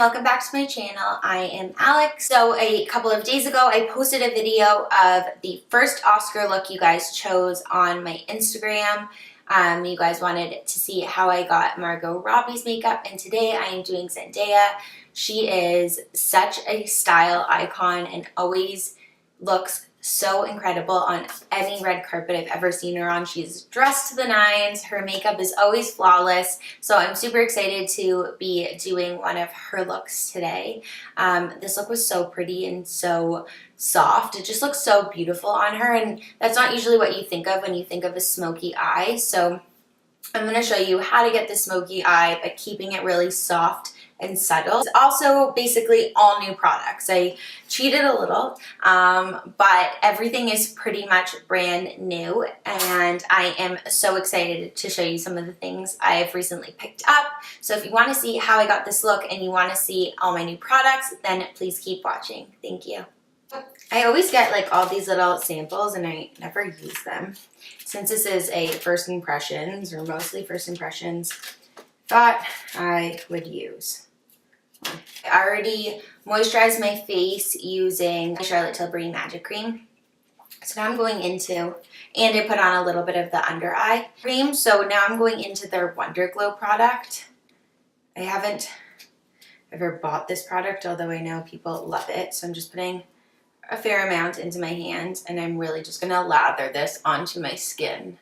welcome back to my channel. I am Alex. So a couple of days ago I posted a video of the first Oscar look you guys chose on my Instagram. You guys wanted to see how I got Margot Robbie's makeup, and today I am doing Zendaya. She is such a style icon and always looks so incredible on any red carpet I've ever seen her on. She's dressed to the nines. Her makeup is always flawless. So I'm super excited to be doing one of her looks today. This look was so pretty and so soft. It just looks so beautiful on her, and that's not usually what you think of when you think of a smoky eye. So I'm going to show you how to get the smoky eye by keeping it really soft and subtle. It's also basically all new products. I cheated a little, but everything is pretty much brand new, and I am so excited to show you some of the things I've recently picked up. So if you want to see how I got this look and you want to see all my new products, then please keep watching. Thank you. I always get like all these little samples and I never use them. Since this is a first impressions, or mostly first impressions, thought I would use. I already moisturized my face using Charlotte Tilbury Magic Cream. So now I'm going into, and I put on a little bit of the under eye cream. So now I'm going into their Wonder Glow product. I haven't ever bought this product, although I know people love it. So I'm just putting a fair amount into my hands, and I'm really just going to lather this onto my skin.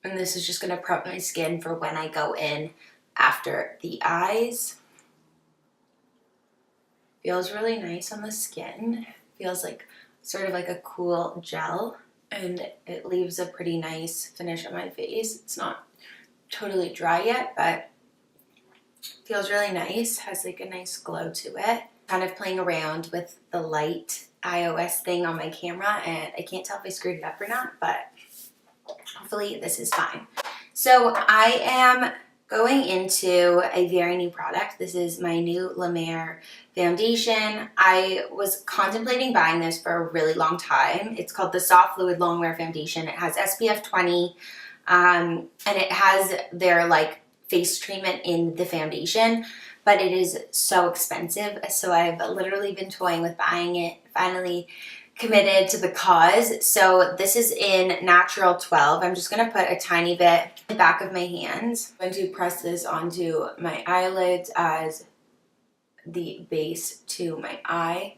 And this is just going to prep my skin for when I go in after the eyes. Feels really nice on the skin. Feels like sort of like a cool gel, and it leaves a pretty nice finish on my face. It's not totally dry yet, but feels really nice. Has like a nice glow to it. Kind of playing around with the light iOS thing on my camera, and I can't tell if I screwed it up or not, but hopefully this is fine. So I am going into a very new product. This is my new La Mer foundation. I was contemplating buying this for a really long time. It's called the Soft Fluid Longwear Foundation. It has SPF 20, and it has their like face treatment in the foundation, but it is so expensive. So I've literally been toying with buying it. Finally committed to the cause. So this is in Natural 12. I'm just going to put a tiny bit in the back of my hands. I'm going to press this onto my eyelids as the base to my eye.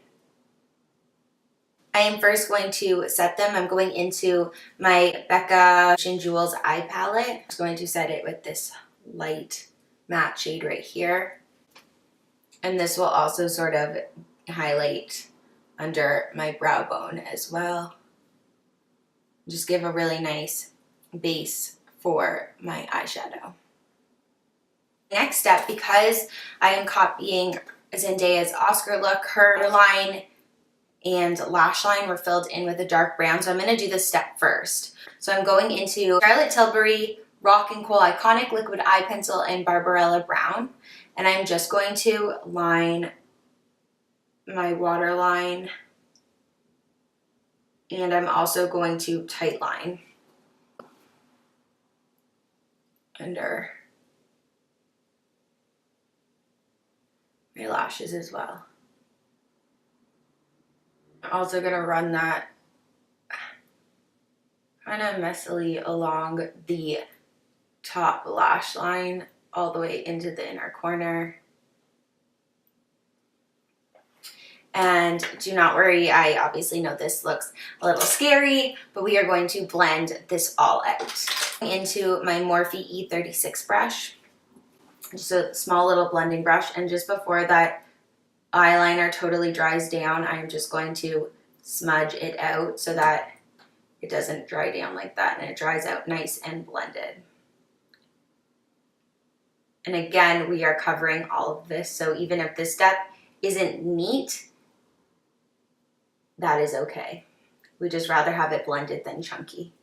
I am first going to set them. I'm going into my BECCA Jewels eye palette. I'm just going to set it with this light matte shade right here. And this will also sort of highlight under my brow bone as well. Just give a really nice base for my eyeshadow. Next step, because I am copying Zendaya's Oscar look, her line and lash line were filled in with a dark brown, so I'm going to do this step first. So I'm going into Charlotte Tilbury Rock and Kohl Iconic Liquid Eye Pencil in Barbarella Brown, and I'm just going to line my waterline, and I'm also going to tight line under my lashes as well. I'm also going to run that kind of messily along the top lash line all the way into the inner corner. And do not worry, I obviously know this looks a little scary, but we are going to blend this all out. Into my Morphe E36 brush, just a small little blending brush, and just before that eyeliner totally dries down, I'm just going to smudge it out so that it doesn't dry down like that, and it dries out nice and blended. And again, we are covering all of this, so even if this step isn't neat, that is okay. We just rather have it blended than chunky.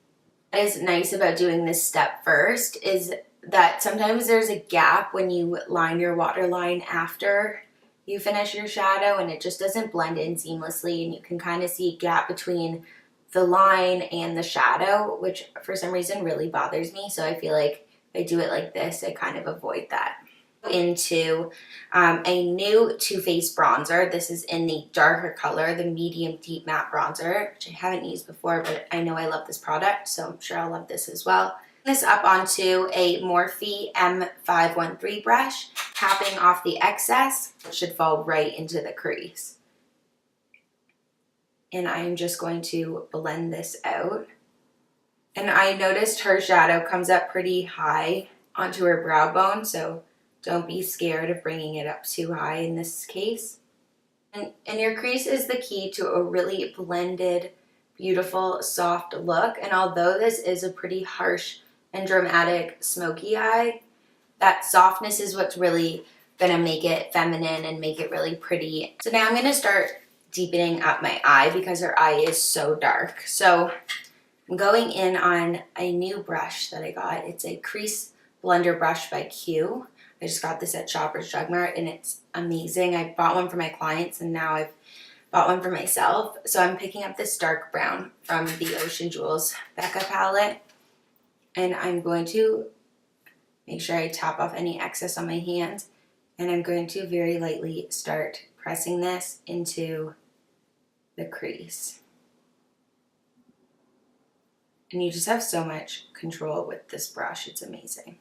What is nice about doing this step first is that sometimes there's a gap when you line your waterline after you finish your shadow, and it just doesn't blend in seamlessly, and you can kind of see a gap between the line and the shadow, which for some reason really bothers me. So I feel like if I do it like this, I kind of avoid that. Into a new Too Faced bronzer. This is in the darker color, the medium deep matte bronzer, which I haven't used before, but I know I love this product, so I'm sure I'll love this as well. This up onto a Morphe M513 brush, tapping off the excess, which should fall right into the crease. And I'm just going to blend this out. And I noticed her shadow comes up pretty high onto her brow bone, so don't be scared of bringing it up too high in this case. And your crease is the key to a really blended, beautiful, soft look. And although this is a pretty harsh and dramatic smoky eye, that softness is what's really gonna make it feminine and make it really pretty. So now I'm gonna start deepening up my eye because her eye is so dark. So I'm going in on a new brush that I got. It's a crease blender brush by Q. I just got this at Shoppers Drug Mart and it's amazing. I bought one for my clients and now I've bought one for myself. So I'm picking up this dark brown from the Ocean Jewels BECCA palette, and I'm going to make sure I tap off any excess on my hands, and I'm going to very lightly start pressing this into the crease. And you just have so much control with this brush, it's amazing.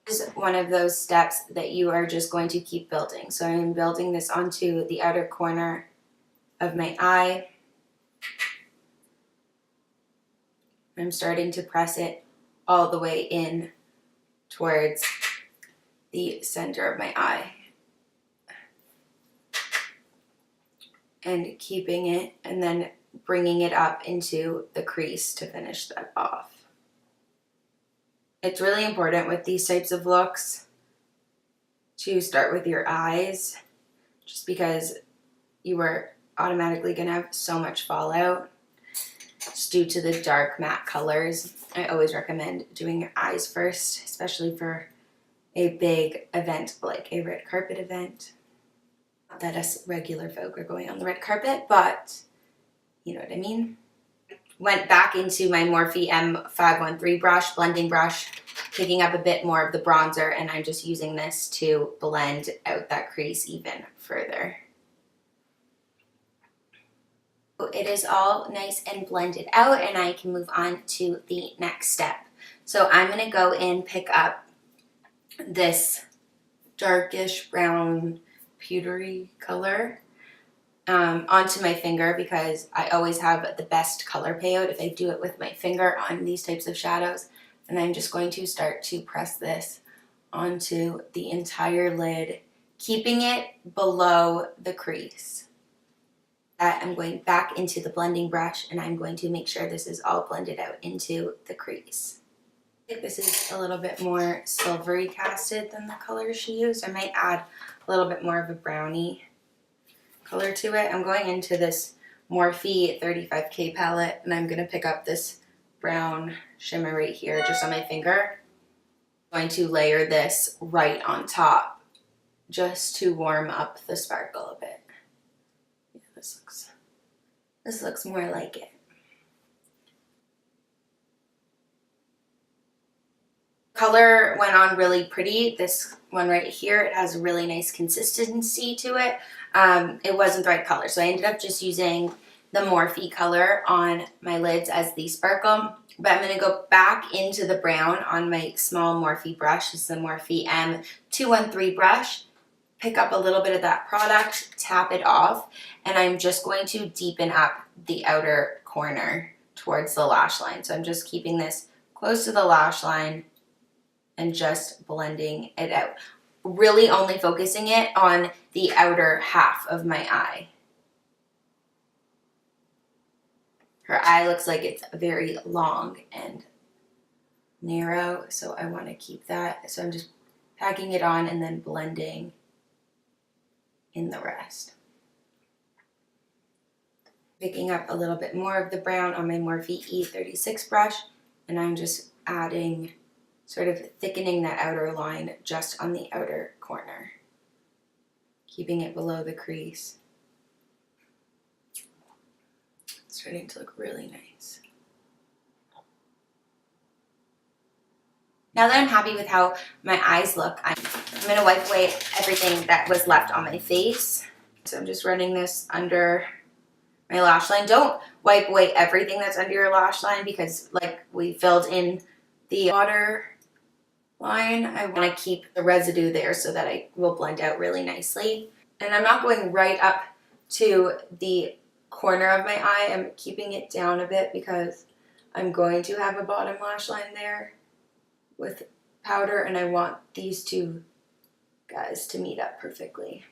This is one of those steps that you are just going to keep building. So I'm building this onto the outer corner of my eye. I'm starting to press it all the way in towards the center of my eye. And keeping it and then bringing it up into the crease to finish that off. It's really important with these types of looks to start with your eyes, just because you are automatically going to have so much fallout just due to the dark matte colors. I always recommend doing your eyes first, especially for a big event like a red carpet event. Not that us regular folk are going on the red carpet, but you know what I mean. Went back into my Morphe M513 brush, blending brush, picking up a bit more of the bronzer, and I'm just using this to blend out that crease even further. It is all nice and blended out, and I can move on to the next step. So I'm going to go and pick up this darkish brown pewtery color onto my finger, because I always have the best color payout if I do it with my finger on these types of shadows. And I'm just going to start to press this onto the entire lid, keeping it below the crease. I'm going back into the blending brush, and I'm going to make sure this is all blended out into the crease. I think this is a little bit more silvery casted than the color she used. I might add a little bit more of a brownie color to it. I'm going into this Morphe 35K palette, and I'm going to pick up this brown shimmer right here just on my finger. I'm going to layer this right on top just to warm up the sparkle a bit. Yeah, this looks more like it. Color went on really pretty. This one right here, it has a really nice consistency to it. It wasn't the right color, so I ended up just using the Morphe color on my lids as the sparkle. But I'm going to go back into the brown on my small Morphe brush. This is the Morphe M213 brush. Pick up a little bit of that product, tap it off, and I'm just going to deepen up the outer corner towards the lash line. So I'm just keeping this close to the lash line and just blending it out. Really only focusing it on the outer half of my eye. Her eye looks like it's very long and narrow, so I want to keep that. So I'm just packing it on and then blending in the rest. Picking up a little bit more of the brown on my Morphe E36 brush, and I'm just adding, sort of thickening that outer line just on the outer corner, keeping it below the crease. It's starting to look really nice. Now that I'm happy with how my eyes look, I'm going to wipe away everything that was left on my face. So I'm just running this under my lash line. Don't wipe away everything that's under your lash line because like we filled in the water line, I want to keep the residue there so that it will blend out really nicely. And I'm not going right up to the corner of my eye. I'm keeping it down a bit because I'm going to have a bottom lash line there with powder, and I want these two guys to meet up perfectly.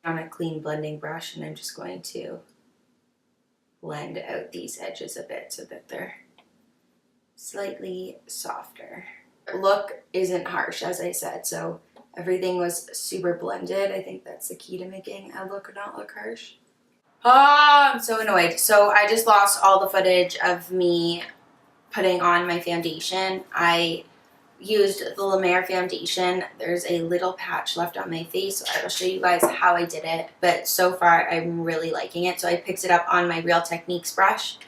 On a clean blending brush, and I'm just going to blend out these edges a bit so that they're slightly softer. Look isn't harsh, as I said, so everything was super blended. I think that's the key to making a look not look harsh. Oh, I'm so annoyed. So I just lost all the footage of me putting on my foundation. I used the La Mer foundation. There's a little patch left on my face, so I will show you guys how I did it. But so far, I'm really liking it. So I picked it up on my Real Techniques brush,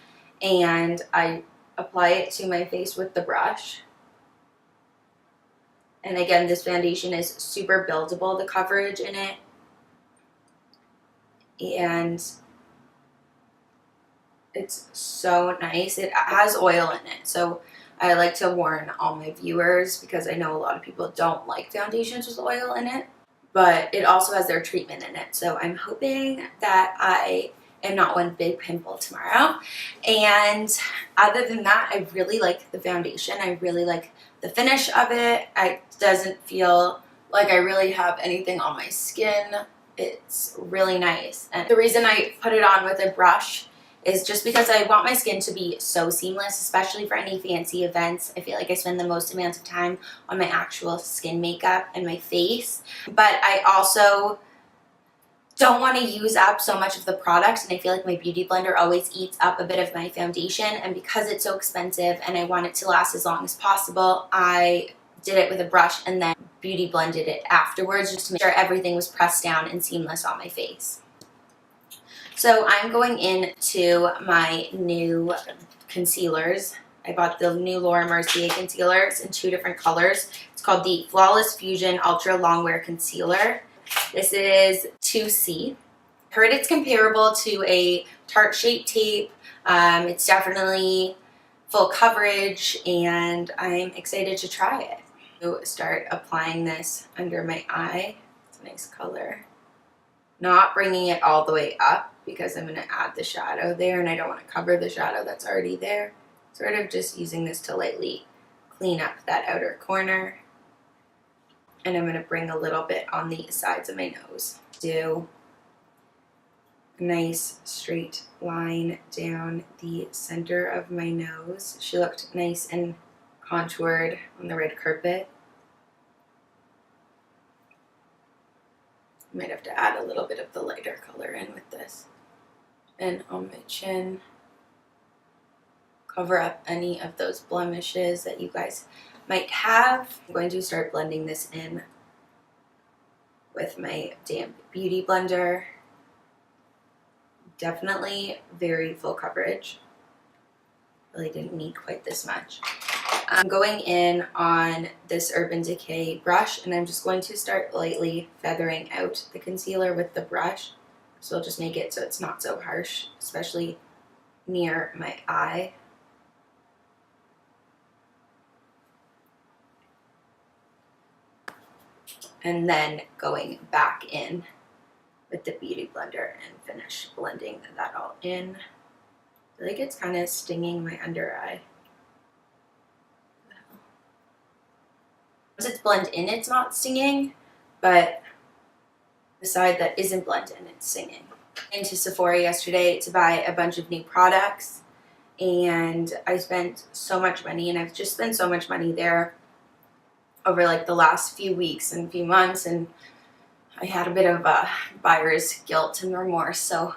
and I apply it to my face with the brush. And again, this foundation is super buildable, the coverage in it. And it's so nice. It has oil in it, so I like to warn all my viewers because I know a lot of people don't like foundations with oil in it, but it also has their treatment in it. So I'm hoping that I am not one big pimple tomorrow. And other than that, I really like the foundation. I really like the finish of it. It doesn't feel like I really have anything on my skin. It's really nice. And the reason I put it on with a brush is just because I want my skin to be so seamless, especially for any fancy events. I feel like I spend the most amount of time on my actual skin makeup and my face, but I also don't want to use up so much of the product, and I feel like my beauty blender always eats up a bit of my foundation, and because it's so expensive and I want it to last as long as possible, I did it with a brush and then beauty blended it afterwards just to make sure everything was pressed down and seamless on my face. So I'm going into my new concealers. I bought the new Laura Mercier concealers in 2 different colors. It's called the Flawless Fusion Ultra Longwear Concealer. This is 2C. Heard it's comparable to a Tarte Shape Tape. It's definitely full coverage, and I'm excited to try it. So start applying this under my eye. It's a nice color. Not bringing it all the way up because I'm going to add the shadow there, and I don't want to cover the shadow that's already there. Sort of just using this to lightly clean up that outer corner. And I'm going to bring a little bit on the sides of my nose. Do a nice straight line down the center of my nose. She looked nice and contoured on the red carpet. I might have to add a little bit of the lighter color in with this. And on my chin, cover up any of those blemishes that you guys might have. I'm going to start blending this in with my damp beauty blender. Definitely very full coverage. Really didn't need quite this much. I'm going in on this Urban Decay brush, and I'm just going to start lightly feathering out the concealer with the brush. So I'll just make it so it's not so harsh, especially near my eye. And then going back in with the beauty blender and finish blending that all in. I feel like it's kind of stinging my under eye. Once it's blended in, it's not stinging, but the side that isn't blended in, it's stinging. Into Sephora yesterday to buy a bunch of new products, and I spent so much money, and I've just spent so much money there over like the last few weeks and few months, and I had a bit of buyer's guilt and remorse, so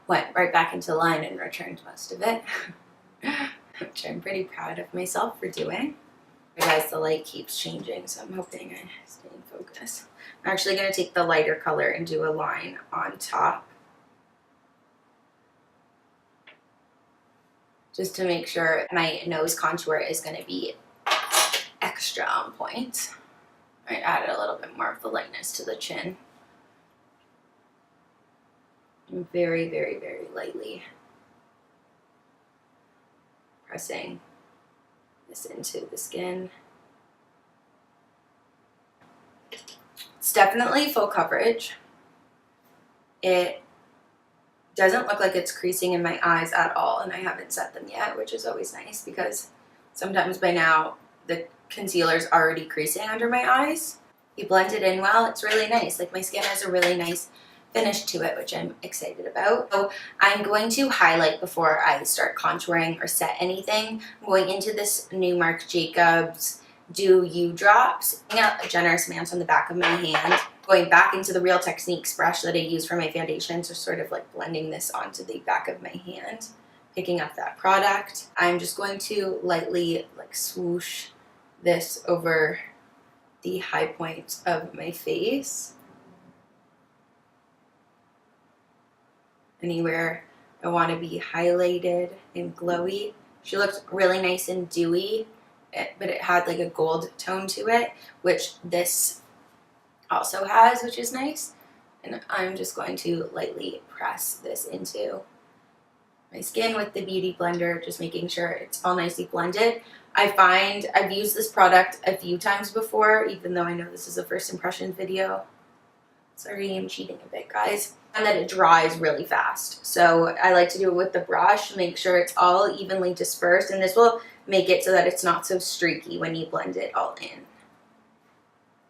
went right back into line and returned most of it, which I'm pretty proud of myself for doing. Guys, the light keeps changing, so I'm hoping I stay in focus. I'm actually going to take the lighter color and do a line on top, just to make sure my nose contour is going to be extra on point. I added a little bit more of the lightness to the chin. And very, very, very lightly pressing this into the skin. It's definitely full coverage. It doesn't look like it's creasing in my eyes at all, and I haven't set them yet, which is always nice because sometimes by now the concealer's already creasing under my eyes. You blend it in well, it's really nice. Like, my skin has a really nice finish to it, which I'm excited about. So I'm going to highlight before I start contouring or set anything. I'm going into this new Marc Jacobs Dew You Drops, putting out a generous amount on the back of my hand, going back into the Real Techniques brush that I use for my foundation, so sort of like blending this onto the back of my hand, picking up that product. I'm just going to lightly like swoosh this over the high point of my face. Anywhere I want to be highlighted and glowy. She looked really nice and dewy, but it had like a gold tone to it, which this also has, which is nice. And I'm just going to lightly press this into my skin with the Beauty Blender, just making sure it's all nicely blended. I find I've used this product a few times before, even though I know this is a first impression video. Sorry, I'm cheating a bit, guys. And that it dries really fast. So I like to do it with the brush, make sure it's all evenly dispersed, and this will make it so that it's not so streaky when you blend it all in.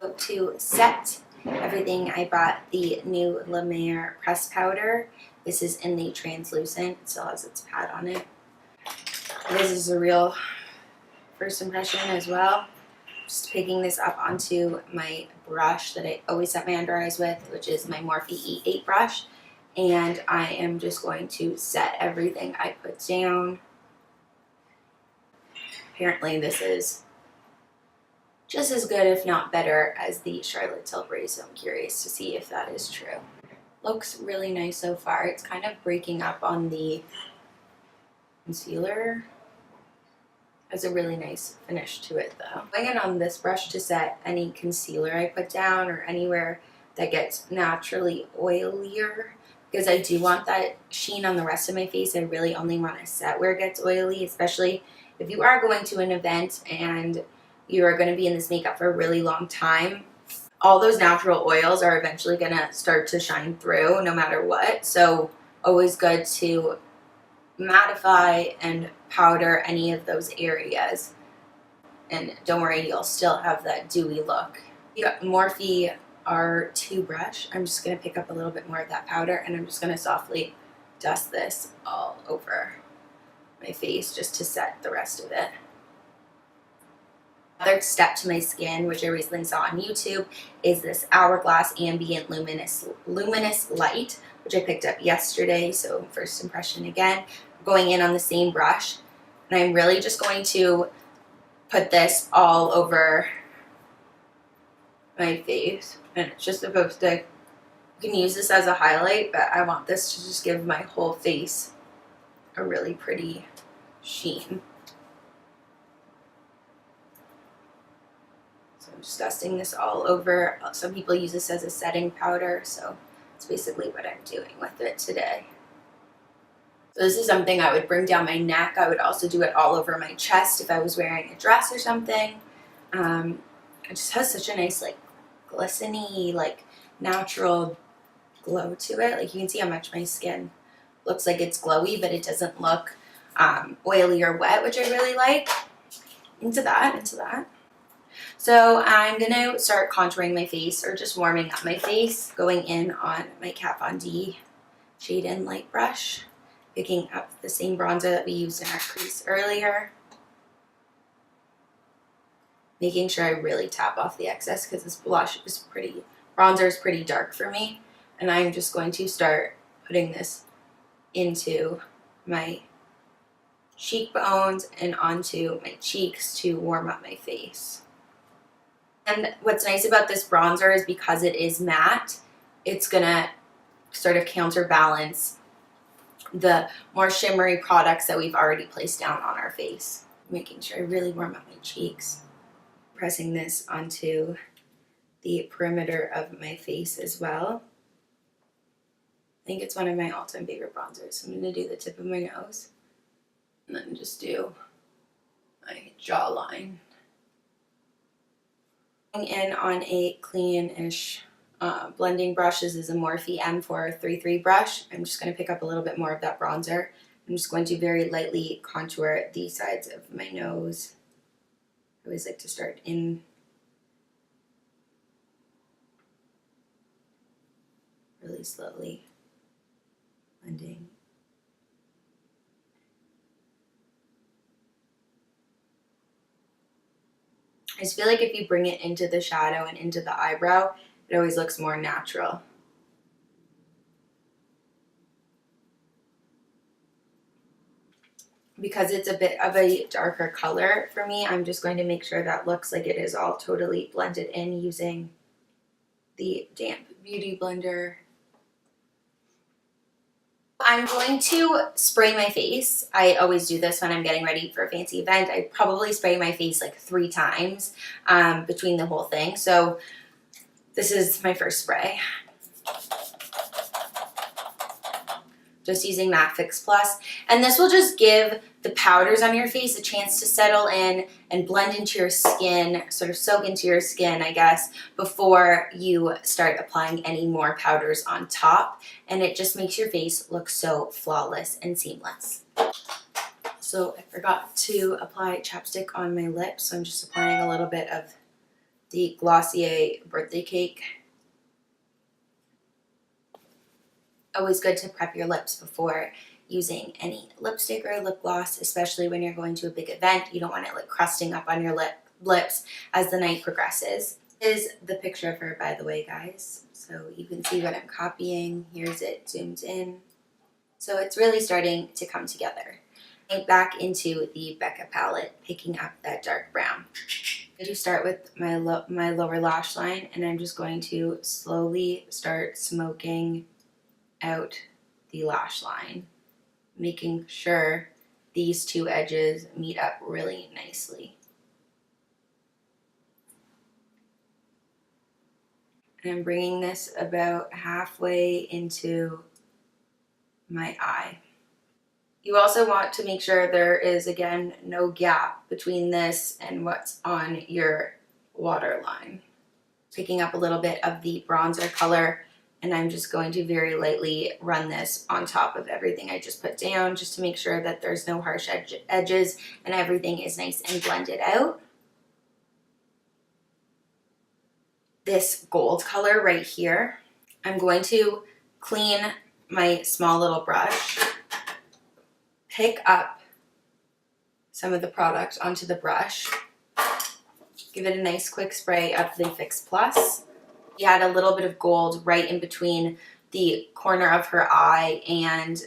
So to set everything, I bought the new La Mer press powder. This is in the translucent, it still has its pad on it. This is a real first impression as well. Just picking this up onto my brush that I always set my under eyes with, which is my Morphe E8 brush. And I am just going to set everything I put down. Apparently this is just as good, if not better, as the Charlotte Tilbury, so I'm curious to see if that is true. Looks really nice so far. It's kind of breaking up on the concealer. Has a really nice finish to it though. I'm going in on this brush to set any concealer I put down or anywhere that gets naturally oilier, because I do want that sheen on the rest of my face. I really only want to set where it gets oily, especially if you are going to an event and you are going to be in this makeup for a really long time. All those natural oils are eventually going to start to shine through no matter what. So always good to mattify and powder any of those areas, and don't worry, you'll still have that dewy look. You got Morphe R2 brush. I'm just going to pick up a little bit more of that powder, and I'm just going to softly dust this all over my face just to set the rest of it. Another step to my skin, which I recently saw on YouTube, is this Hourglass Ambient Luminous Light, which I picked up yesterday, so first impression again. Going in on the same brush, and I'm really just going to put this all over my face, and it's just supposed to, you can use this as a highlight, but I want this to just give my whole face a really pretty sheen. So I'm just dusting this all over. Some people use this as a setting powder, so that's basically what I'm doing with it today. So this is something I would bring down my neck. I would also do it all over my chest if I was wearing a dress or something. It just has such a nice, like, glistening, like, natural glow to it. Like, you can see how much my skin looks like it's glowy, but it doesn't look oily or wet, which I really like. Into that. So I'm going to start contouring my face, or just warming up my face, going in on my Kat Von D Shade In Light brush. Picking up the same bronzer that we used in our crease earlier. Making sure I really tap off the excess, because this bronzer is pretty dark for me. And I'm just going to start putting this into my cheekbones and onto my cheeks to warm up my face. And what's nice about this bronzer is because it is matte, it's gonna sort of counterbalance the more shimmery products that we've already placed down on our face. Making sure I really warm up my cheeks. pressing this onto the perimeter of my face as well. I think it's one of my all-time favorite bronzers. I'm going to do the tip of my nose and then just do my jawline. Going in on a clean-ish blending brush. This is a Morphe M433 brush. I'm just going to pick up a little bit more of that bronzer. I'm just going to very lightly contour the sides of my nose. I always like to start in really slowly, blending. I just feel like if you bring it into the shadow and into the eyebrow, it always looks more natural. Because it's a bit of a darker color for me, I'm just going to make sure that looks like it is all totally blended in using the damp beauty blender. I'm going to spray my face. I always do this when I'm getting ready for a fancy event. I probably spray my face like 3 times between the whole thing. So this is my first spray. Just using MAC Fix Plus. And this will just give the powders on your face a chance to settle in and blend into your skin, sort of soak into your skin, I guess, before you start applying any more powders on top. And it just makes your face look so flawless and seamless. So I forgot to apply chapstick on my lips, so I'm just applying a little bit of the Glossier Birthday Cake. Always good to prep your lips before using any lipstick or lip gloss, especially when you're going to a big event. You don't want it like crusting up on your lips as the night progresses. This is the picture of her, by the way, guys. So you can see what I'm copying. Here's it zoomed in. So it's really starting to come together. Back into the BECCA palette, picking up that dark brown. I do start with my lower lash line, and I'm just going to slowly start smoking out the lash line, making sure these 2 edges meet up really nicely. And I'm bringing this about halfway into my eye. You also want to make sure there is, again, no gap between this and what's on your waterline. Picking up a little bit of the bronzer color, and I'm just going to very lightly run this on top of everything I just put down, just to make sure that there's no harsh edges and everything is nice and blended out. This gold color right here, I'm going to clean my small little brush, pick up some of the product onto the brush, give it a nice quick spray of the Fix Plus. You had a little bit of gold right in between the corner of her eye and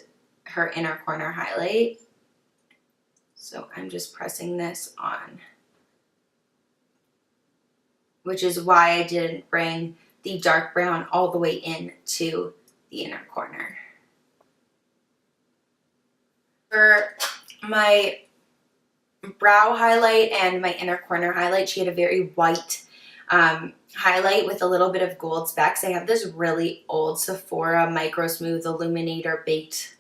her inner corner highlight. So I'm just pressing this on, which is why I didn't bring the dark brown all the way into the inner corner. For my brow highlight and my inner corner highlight, she had a very white highlight with a little bit of gold specks. I have this really old Sephora Micro Smooth Illuminator Baked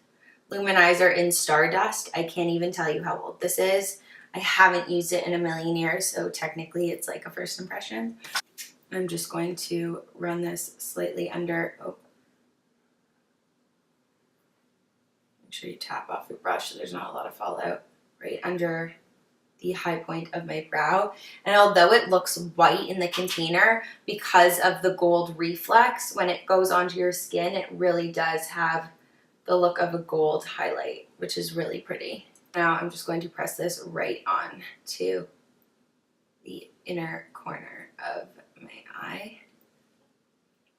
Luminizer in Stardust. I can't even tell you how old this is. I haven't used it in a million years, so technically it's like a first impression. I'm just going to run this slightly under. Oh. Make sure you tap off your brush so there's not a lot of fallout. Right under the high point of my brow. And although it looks white in the container, because of the gold reflex, when it goes onto your skin, it really does have the look of a gold highlight, which is really pretty. Now I'm just going to press this right on to the inner corner of my eye.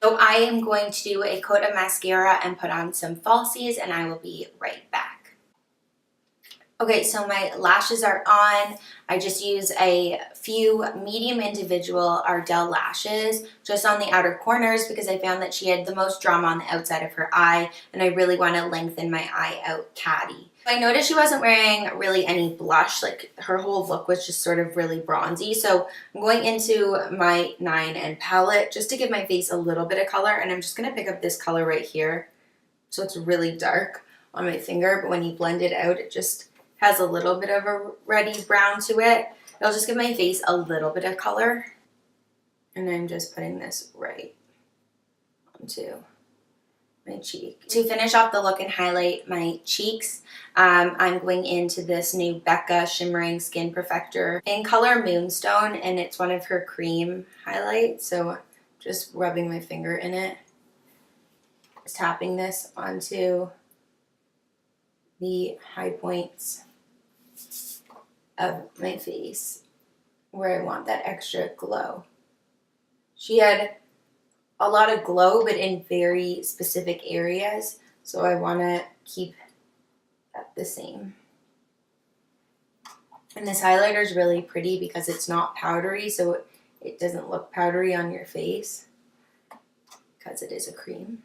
So I am going to do a coat of mascara and put on some falsies, and I will be right back. Okay, so my lashes are on. I just use a few medium individual Ardell lashes just on the outer corners because I found that she had the most drama on the outside of her eye, and I really want to lengthen my eye out catty. I noticed she wasn't wearing really any blush, like her whole look was just sort of really bronzy. So I'm going into my 9N palette just to give my face a little bit of color, and I'm just going to pick up this color right here. So it's really dark on my finger, but when you blend it out, it just has a little bit of a reddy brown to it. It'll just give my face a little bit of color. And I'm just putting this right onto my cheek. To finish off the look and highlight my cheeks, I'm going into this new BECCA Shimmering Skin Perfector in color Moonstone, and it's one of her cream highlights. So just rubbing my finger in it. Just tapping this onto the high points of my face where I want that extra glow. She had a lot of glow, but in very specific areas, so I want to keep that the same. And this highlighter is really pretty because it's not powdery, so it doesn't look powdery on your face because it is a cream.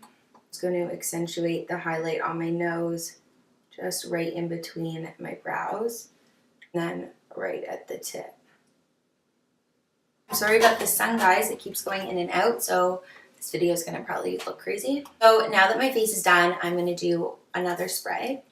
It's going to accentuate the highlight on my nose, just right in between my brows, and then right at the tip. I'm sorry about the sun, guys. It keeps going in and out, so this video is going to probably look crazy. So now that my face is done, I'm going to do another spray.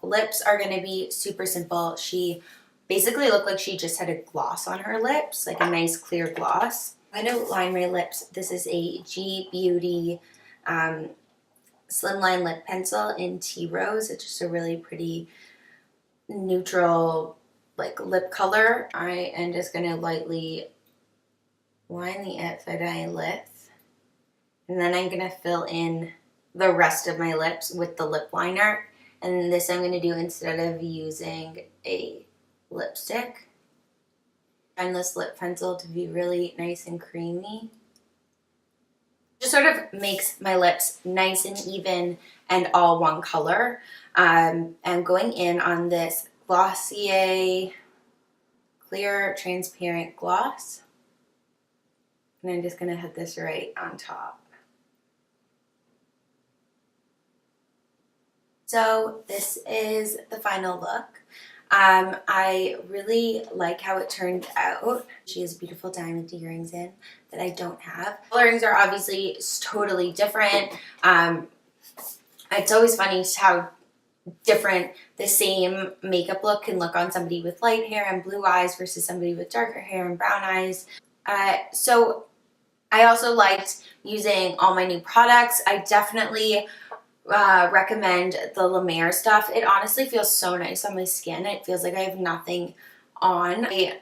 Lips are going to be super simple. She basically looked like she just had a gloss on her lips, like a nice clear gloss. I'm going to line my lips. This is a G Beauty Slimline Lip Pencil in Tea Rose. It's just a really pretty neutral like lip color. I am just going to lightly line the outside of my lips, and then I'm going to fill in the rest of my lips with the lip liner. And this I'm going to do instead of using a lipstick. I find this lip pencil to be really nice and creamy. Just sort of makes my lips nice and even and all one color. I'm going in on this Glossier Clear Transparent Gloss. And I'm just going to hit this right on top. So this is the final look. I really like how it turned out. She has beautiful diamond earrings in that I don't have. Earrings are obviously totally different. It's always funny how different the same makeup look can look on somebody with light hair and blue eyes versus somebody with darker hair and brown eyes. So I also liked using all my new products. I definitely recommend the La Mer stuff. It honestly feels so nice on my skin. It feels like I have nothing on. I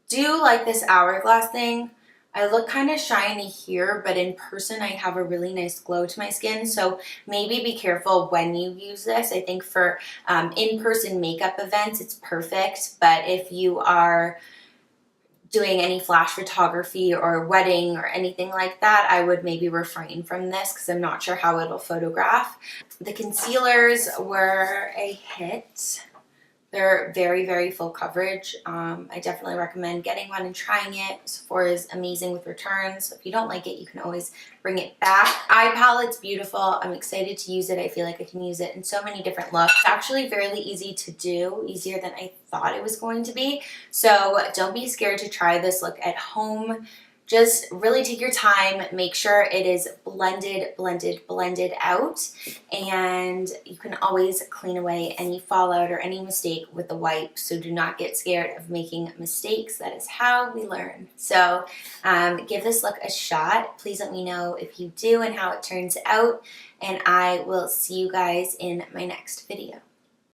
do like this hourglass thing. I look kind of shiny here, but in person I have a really nice glow to my skin, so maybe be careful when you use this. I think for in-person makeup events it's perfect, but if you are doing any flash photography or wedding or anything like that, I would maybe refrain from this because I'm not sure how it'll photograph. The concealers were a hit. They're very, very full coverage. I definitely recommend getting one and trying it. Sephora is amazing with returns. If you don't like it, you can always bring it back. Eye palette's beautiful. I'm excited to use it. I feel like I can use it in so many different looks. It's actually fairly easy to do, easier than I thought it was going to be. So don't be scared to try this look at home. Just really take your time, make sure it is blended out, and you can always clean away any fallout or any mistake with the wipe, so do not get scared of making mistakes. That is how we learn. So give this look a shot. Please let me know if you do and how it turns out, and I will see you guys in my next video.